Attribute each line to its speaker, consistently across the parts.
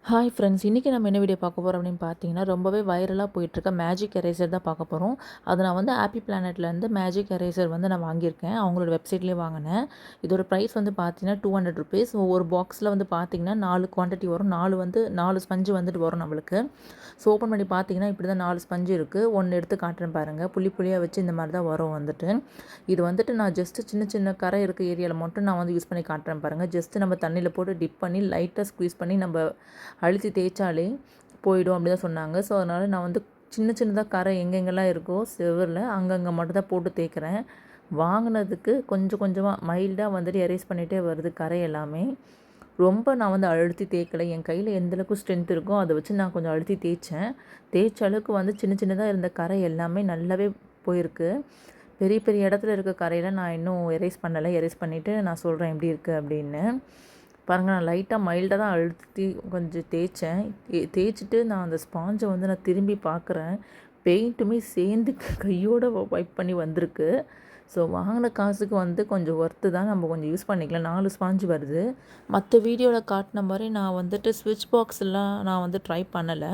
Speaker 1: Hi friends, இன்றைக்கி நம்ம என்ன வீடியோ பார்க்க போகிறோம் அப்படின்னு பார்த்தீங்கன்னா, ரொம்பவே வைரலாக போயிட்டுருக்க மேஜிக் எரேசர் தான் பார்க்க போகிறோம். அது நான் வந்து ஹாப்பி பிளானெட்லேருந்து மேஜிக் எரேசர் வந்து நான் வாங்கியிருக்கேன். அவங்களோட வெப்சைட்லேயே வாங்கினேன். இதோட ப்ரைஸ் வந்து பார்த்தீங்கன்னா ₹200. ஒரு பாக்ஸில் வந்து பார்த்தீங்கன்னா 4 குவான்டிட்டி வரும். 4 ஸ்பஞ்சு வந்துட்டு வரும் நம்மளுக்கு. ஸோ ஓப்பன் பண்ணி பார்த்தீங்கன்னா இப்படி தான் 4 ஸ்பஞ்சு இருக்குது. ஒன்று எடுத்து காட்டுறேன் பாருங்கள். புள்ளி புள்ளியாக வச்சு இந்த மாதிரி தான் வரும் வந்துட்டு. இது வந்துட்டு நான் ஜஸ்ட்டு சின்ன சின்ன கரை இருக்க ஏரியாவில் மட்டும் நான் வந்து யூஸ் பண்ணி காட்டுறேன் பாருங்கள். ஜஸ்ட்டு நம்ம தண்ணியில் போட்டு டிப் பண்ணி லைட்டாக ஸ்க்வீஸ் பண்ணி நம்ம அழுத்தி தேய்ச்சாலே போயிடும் அப்படி தான் சொன்னாங்க. ஸோ அதனால் நான் வந்து சின்ன சின்னதாக கரை எங்கெங்கெல்லாம் இருக்கோ செவரில் அங்கங்கே மட்டும் தான் போட்டு தேய்க்கிறேன். வாங்கினதுக்கு கொஞ்சம் கொஞ்சமாக மைல்டாக வந்துட்டு எரேஸ் பண்ணிகிட்டே வருது கரை எல்லாமே. ரொம்ப நான் வந்து அழுத்தி தேய்க்கலை. என் கையில் எந்தளவுக்கு ஸ்ட்ரென்த் இருக்கோ அதை வச்சு நான் கொஞ்சம் அழுத்தி தேய்ச்சேன். தேய்ச்ச அளவுக்கு வந்து சின்ன சின்னதாக இருந்த கரை எல்லாமே நல்லாவே போயிருக்கு. பெரிய பெரிய இடத்துல இருக்க கரையில் நான் இன்னும் எரேஸ் பண்ணலை. எரேஸ் பண்ணிவிட்டு நான் சொல்கிறேன் எப்படி இருக்குது அப்படின்னு. பாருங்கள், நான் லைட்டாக மைல்டாக தான் அழுத்தி கொஞ்சம் தேய்ச்சேன். தேய்ச்சிட்டு நான் அந்த ஸ்பாஞ்சை வந்து நான் திரும்பி பார்க்குறேன். பெயிண்ட்டுமே சேர்ந்து கையோடு வைப் பண்ணி வந்திருக்கு. ஸோ வாங்கின காசுக்கு வந்து கொஞ்சம் ஒர்த்து தான். நம்ம கொஞ்சம் யூஸ் பண்ணிக்கலாம். 4 ஸ்பாஞ்சு வருது. மற்ற வீடியோவில் காட்டின மாதிரி நான் வந்துட்டு ஸ்விட்ச் பாக்ஸ்லாம் நான் வந்து ட்ரை பண்ணலை.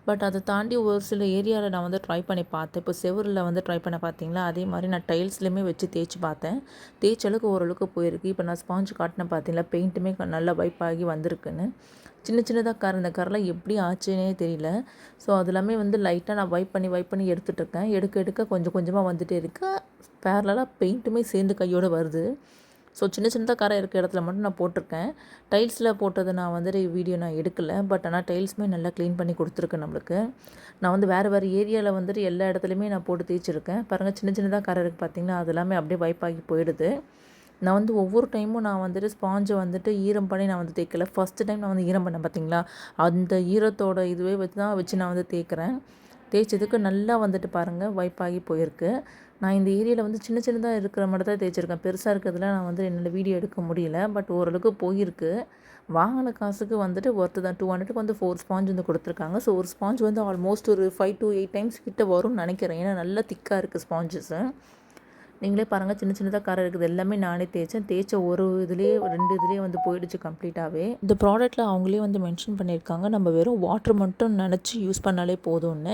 Speaker 1: பட் அதை தாண்டி ஒரு சில ஏரியாவில் நான் வந்து ட்ரை பண்ணி பார்த்தேன். இப்போ செவரில் வந்து ட்ரை பண்ண பார்த்தீங்களா, அதே மாதிரி நான் டைல்ஸ்லையுமே வச்சு தேய்ச்சி பார்த்தேன். தேய்ச்ச அளவுக்கு ஓரளவுக்கு போயிருக்கு. இப்போ நான் ஸ்பாஞ்சு காட்டினேன் பார்த்தீங்களா, பெயிண்ட்டுமே நல்லா வைப் ஆகி வந்திருக்குன்னு. சின்ன சின்னதாக இந்த கரெலாம் எப்படி ஆச்சுன்னே தெரியல. ஸோ அது எல்லாமே வந்து லைட்டாக நான் வைப் பண்ணி எடுத்துகிட்ருக்கேன். எடுக்க கொஞ்சம் கொஞ்சமாக வந்துகிட்டே இருக்கு. பேரலாக பெயிண்ட்டுமே சேர்ந்து கையோடு வருது. ஸோ சின்ன சின்னதாக கரை இருக்க இடத்துல மட்டும் நான் போட்டிருக்கேன். டைல்ஸில் போட்டது நான் வந்துட்டு வீடியோ நான் எடுக்கலை. பட் ஆனால் டைல்ஸுமே நல்லா க்ளீன் பண்ணி கொடுத்துருக்கேன் நம்மளுக்கு. நான் வந்து வேறு ஏரியாவில் வந்துட்டு எல்லா இடத்துலையுமே நான் போட்டு தேய்ச்சிருக்கேன். பாருங்கள், சின்ன சின்னதாக கரை இருக்குது பார்த்தீங்கன்னா, அது எல்லாமே அப்படியே வைப் ஆகி போயிடுது. நான் வந்து ஒவ்வொரு டைமும் நான் வந்துட்டு ஸ்பாஞ்சை வந்துட்டு ஈரம் பண்ணி நான் வந்து தேய்க்கலை. ஃபஸ்ட்டு டைம் நான் வந்து ஈரம் பண்ணேன் பார்த்தீங்களா, அந்த ஈரத்தோட இதுவே வச்சு நான் வந்து தேய்க்கிறேன். தேய்ச்சதுக்கு நல்லா வந்துட்டு பாருங்கள் வைப் ஆகி போயிருக்கு. நான் இந்த ஏரியாவில் வந்து சின்ன சின்னதாக இருக்கிற மட்டும் தான் தேய்ச்சிருக்கேன். பெருசாக இருக்கிறதுல நான் வந்து என்னால் வீடியோ எடுக்க முடியல. பட் ஓரளவுக்கு போயிருக்கு. வாங்கின காசுக்கு வந்துட்டு ஒர்த்து தான். 200க்கு வந்து 4 ஸ்பாஞ்ச் வந்து கொடுத்துருக்காங்க. ஸோ ஒரு ஸ்பாஞ்ச் வந்து ஆல்மோஸ்ட் ஒரு 5 to 8 டைம்ஸ் கிட்ட வரும்னு நினைக்கிறேன். ஏன்னா நல்லா திக்காக இருக்குது ஸ்பாஞ்சஸு. நீங்களே பாருங்கள், சின்ன சின்னதாக கரை இருக்குது. எல்லாமே நானே தேய்ச்சேன். தேய்ச்ச ஒரு இதுலேயே 2 இதுலேயே வந்து போயிடுச்சு கம்ப்ளீட்டாகவே. இந்த ப்ராடக்ட்டில் அவங்களே வந்து மென்ஷன் பண்ணியிருக்காங்க, நம்ம வெறும் வாட்டர் மட்டும் நினச்சி யூஸ் பண்ணாலே போதும்னு.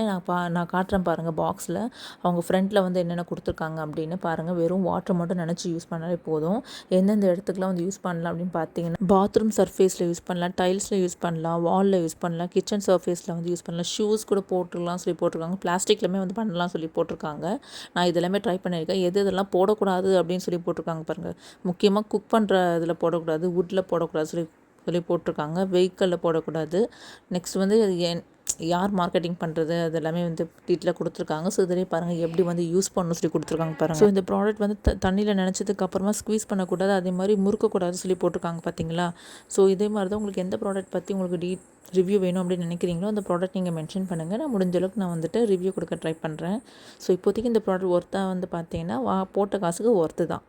Speaker 1: நான் காட்டுறேன் பாருங்கள் பாக்ஸில். அவங்க ஃப்ரண்ட்டில் வந்து என்னென்ன கொடுத்துருக்காங்க அப்படின்னு பாருங்கள். வெறும் வாட்டர் மட்டும் நினச்சி யூஸ் பண்ணாலே போதும். எந்தெந்த இடத்துக்குலாம் வந்து யூஸ் பண்ணலாம் அப்படின்னு பார்த்தீங்கன்னா, பாத்ரூம் சர்ஃபேஸில் யூஸ் பண்ணலாம், டைல்ஸில் யூஸ் பண்ணலாம், வாலில் யூஸ் பண்ணலாம், கிச்சன் சர்ஃபேஸில் வந்து யூஸ் பண்ணலாம், ஷூஸ் கூட போட்டுக்கலாம் சொல்லி போட்டிருக்காங்க, பிளாஸ்டிக்லையுமே வந்து பண்ணலாம் சொல்லி போட்டிருக்காங்க. நான் இதெல்லாமே ட்ரை பண்ணியிருக்கேன். எதெல்லாம் போடக்கூடாது அப்படின்னு சொல்லி போட்டிருக்காங்க பாருங்கள். முக்கியமாக குக் பண்ணுற இதில் போடக்கூடாது, வுட்டில் போடக்கூடாது சொல்லி போட்டிருக்காங்க. வெஹிக்கிளில் போடக்கூடாது. நெக்ஸ்ட் வந்து யார் மார்க்கெட்டிங் பண்ணுறது அது எல்லாமே வந்து டீட்டெயிலாக கொடுத்துருக்காங்க. ஸோ இதிலே பாருங்கள் எப்படி வந்து யூஸ் பண்ணணும் சொல்லி கொடுத்துருக்காங்க பாருங்கள். ஸோ இந்த ப்ராடக்ட் வந்து தண்ணியில் நினச்சதுக்கு அப்புறமா ஸ்க்வீஸ் பண்ணக்கூடாது, அதே மாதிரி முறுக்கக்கூடாது சொல்லி போட்டிருக்காங்க பார்த்தீங்களா. ஸோ இதே மாதிரி தான் உங்களுக்கு எந்த ப்ராடக்ட் பற்றி உங்களுக்கு ரிவ்யூ வேணும் அப்படின்னு நினைக்கிறீங்களோ அந்த ப்ராடக்ட் நீங்கள் மென்ஷன் பண்ணுங்கள். நான் முடிஞ்ச அளவுக்கு நான் வந்துட்டு ரிவ்யூ கொடுக்க ட்ரை பண்ணுறேன். ஸோ இப்போதைக்கு இந்த ப்ராடக்ட் ஒர்த்தாக வந்து பார்த்தீங்கன்னா போட்ட காசுக்கு ஒர்த்து தான்.